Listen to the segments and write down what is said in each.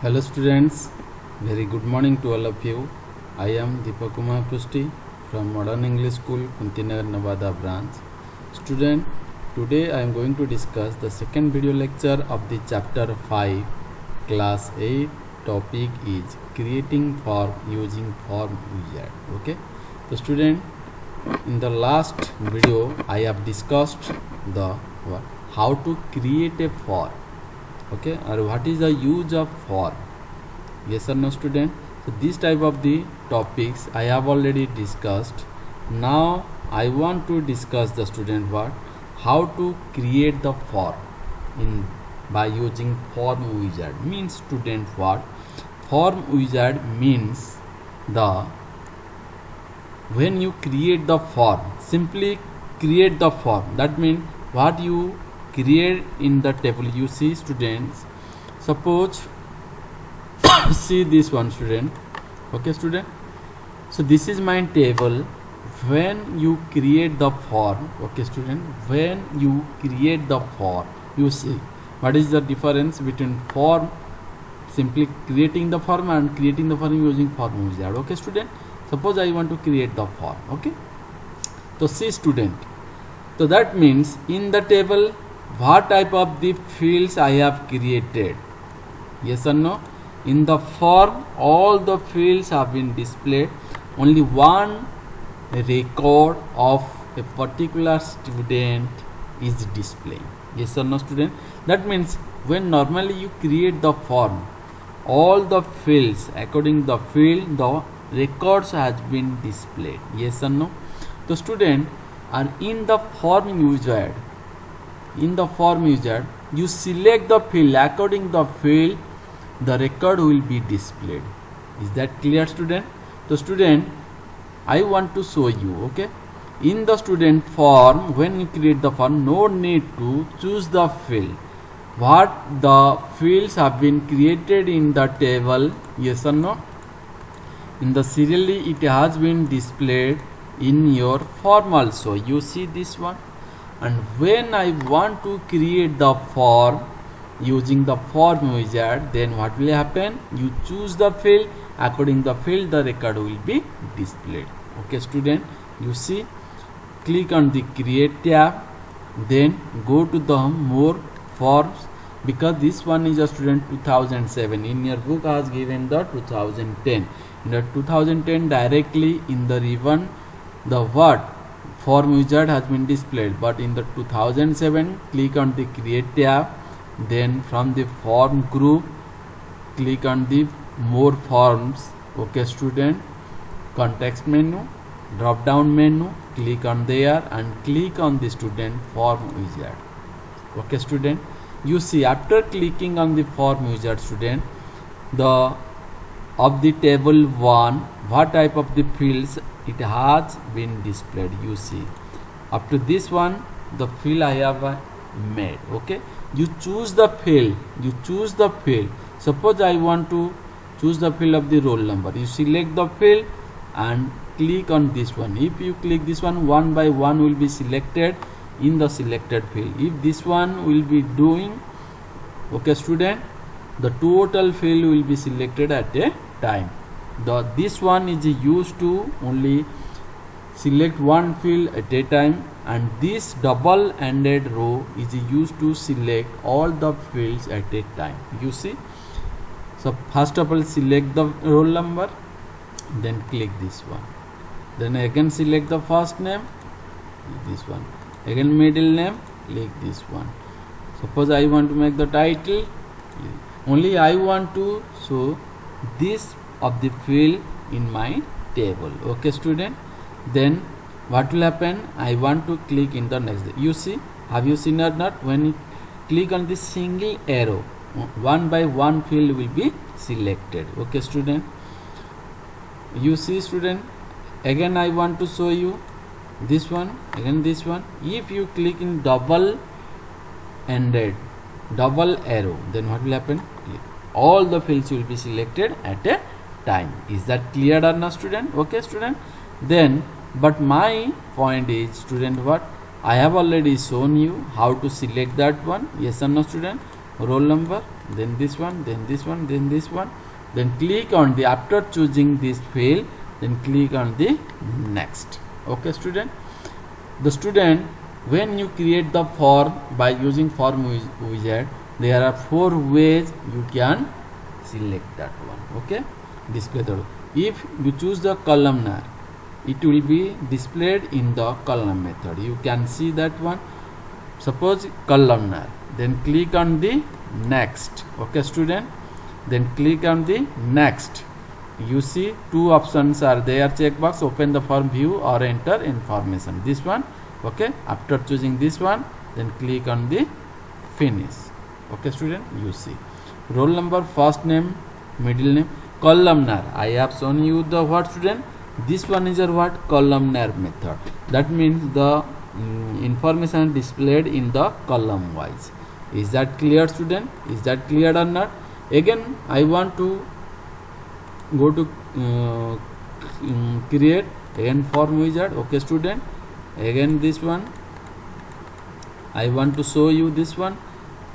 Hello students, very good morning to all of you. I am Deepak Kumar Prusti from Modern English School, Kuntinagar, Nevada branch. Student, today I am going to discuss the second video lecture of the chapter 5, class 8. Topic is creating form using form wizard. Okay, so student, in the last video I have discussed the how to create a form. Okay, or what is the use of form, yes or no student? So this type of the topics I have already discussed. Now I want to discuss the student how to create the form in by using form wizard. Means student, what form wizard means, the when you create the form, simply create the form. That means what you create in the table. You see students, suppose see this one student. Okay student, so this is my table. When you create the form, okay student, when you create the form, you see what is the difference between form, simply creating the form, and creating the form using form wizard. Okay student, suppose I want to create the form. Okay, so see student, so that means in the table what type of the fields I have created, yes or no? In the form all the fields have been displayed, only one record of a particular student is displaying, yes or no student? That means when normally you create the form, all the fields, according the field, the records has been displayed, yes or no? The student are in the form wizard. In the form wizard, you select the field, according the field the record will be displayed. Is that clear student? So student, I want to show you. Okay, in the student form, when you create the form, no need to choose the field. What the fields have been created in the table, yes or no? In the serially it has been displayed in your form also. You see this one. And when I want to create the form using the form wizard, then what will happen? You choose the field, according the field the record will be displayed. Okay student, you see, click on the create tab, then go to the more forms, because this one is a student 2007. In your book has given the 2010. In the 2010 directly in the ribbon the word form wizard has been displayed, but in the 2007 click on the create tab, then from the form group click on the more forms. Okay student, context menu, drop down menu, click on there and click on the student form wizard. Okay student, you see after clicking on the form wizard student, the of the table 1, what type of the fields it has been displayed. You see up to this one the field I have made. Okay, you choose the field, you choose the field. Suppose I want to choose the field of the roll number. You select the field and click on this one. If you click this one by one will be selected in the selected field. If this one will be doing, okay student, the total field will be selected at a time. This one is used to only select one field at a time, and this double-ended row is used to select all the fields at a time. You see, so first of all select the roll number, then click this one, then again select the first name, this one, again middle name, click this one. Suppose I want to make the title, only I want to show this of the field in my table. Okay student, then what will happen? I want to click in the next. You see, have you seen or not? When you click on this single arrow, one by one field will be selected. Okay student, you see student, again I want to show you this one, again this one. If you click in double arrow, then what will happen? All the fields will be selected at a time. Is that clear or not student? Okay student, then but my point is student, what I have already shown you how to select that one, yes or no student? roll number, then this one, then this one, then this one, then click on the, after choosing this field, then click on the next. Okay student, the student, when you create the form by using form wizard, there are 4 ways you can select that one. Okay, display the, if you choose the columnar, it will be displayed in the column method. You can see that one. Suppose columnar, then click on the next. Okay student, then click on the next. You see 2 options are there, checkbox, open the form view or enter information, this one. Okay, after choosing this one, then click on the finish. Okay student, you see roll number, first name, middle name. Columnar, I have shown you the what student, this one is your what, columnar method. That means the information displayed in the column wise. Is that clear student? Is that clear or not? Again I want to go to create again form wizard. Okay student, again this one I want to show you this one.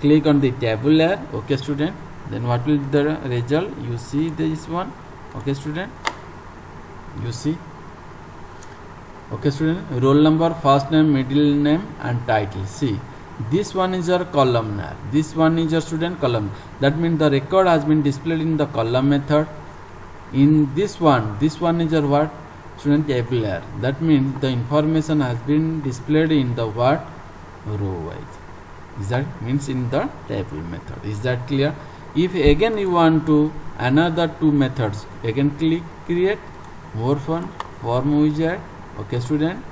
Click on the tabular. Okay student, then what will be the result? You see this one. Okay student, you see. Okay student, roll number, first name, middle name and title. See, this one is your columnar, this one is your student column. That means the record has been displayed in the column method. In this one is your what, student, tabular. That means the information has been displayed in the what, row wise. Is that means in the table method. Is that clear? If again you want to another 2 methods, again click create, more fun, form wizard. Okay student,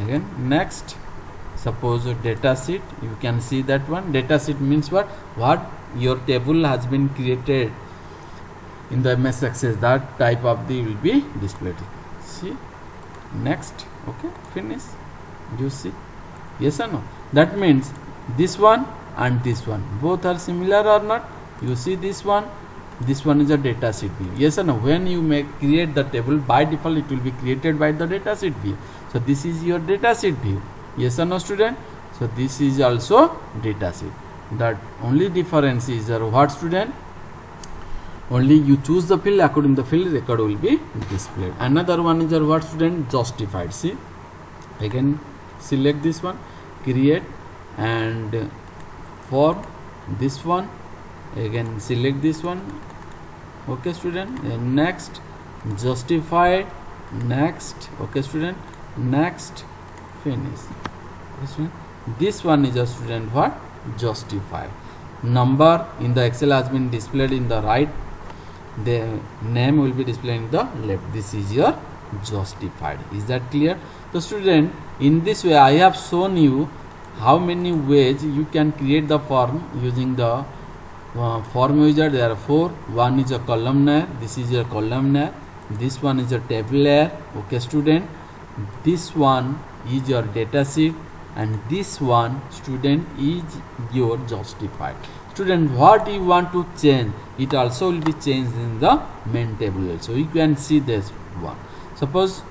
again next. Suppose data sheet, you can see that one. Data sheet means what your table has been created in the MS Access, that type of the will be displayed. See, next. Okay, finish. You see, yes or no? That means this one and this one both are similar or not? You see this one is a data sheet view. Yes or no? When you create the table, by default it will be created by the data sheet view. So this is your data sheet view. Yes or no student? So this is also data sheet. That only difference is what student? Only you choose the field, according to the field record will be displayed. Another one is what student? Justified. See, again select this one, create and form this one, again select this one. Okay student, and next, justified, next. Okay student, next, finish. Okay, student. This one is a student what? Justified. Number in the Excel has been displayed in the right, the name will be displayed in the left. This is your justified. Is that clear? So student, in this way I have shown you how many ways you can create the form using the form wizard. There are 4. One is a columnar, this is your columnar, this one is a tabular. Okay student, this one is your data sheet, and this one student is your justified. Student, what you want to change, it also will be changed in the main table also. You can see this one. Suppose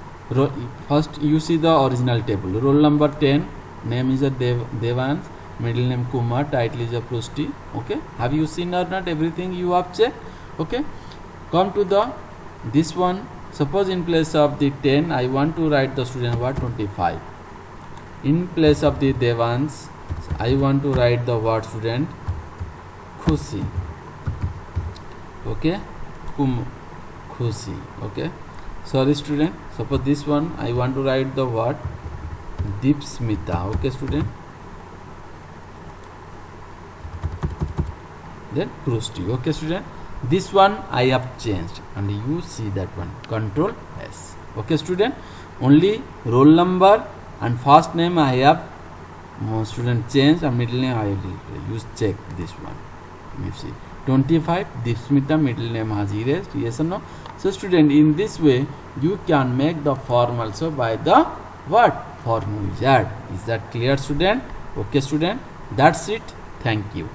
first you see the original table. Roll number 10, name is a Devans, middle name Kumar, title is a Prusti. Okay, have you seen or not? Everything you have checked. Okay, come to the this one. Suppose in place of the 10 I want to write the student what? 25. In place of the Devans I want to write the word student Khushi. Okay, Khushi. Okay, sorry student, suppose this one I want to write the word Deepsmita. Okay student, then Prusti. Okay student, this one I have changed and you see that one, Control S. Okay student, only roll number and first name I have student changed, and middle name I will use check this one. You see 25, Deepsmita, middle name has erased. Yes or no? So student, in this way you can make the form also by the what? Form wizard. Is that clear student? Okay student, that's it. Thank you.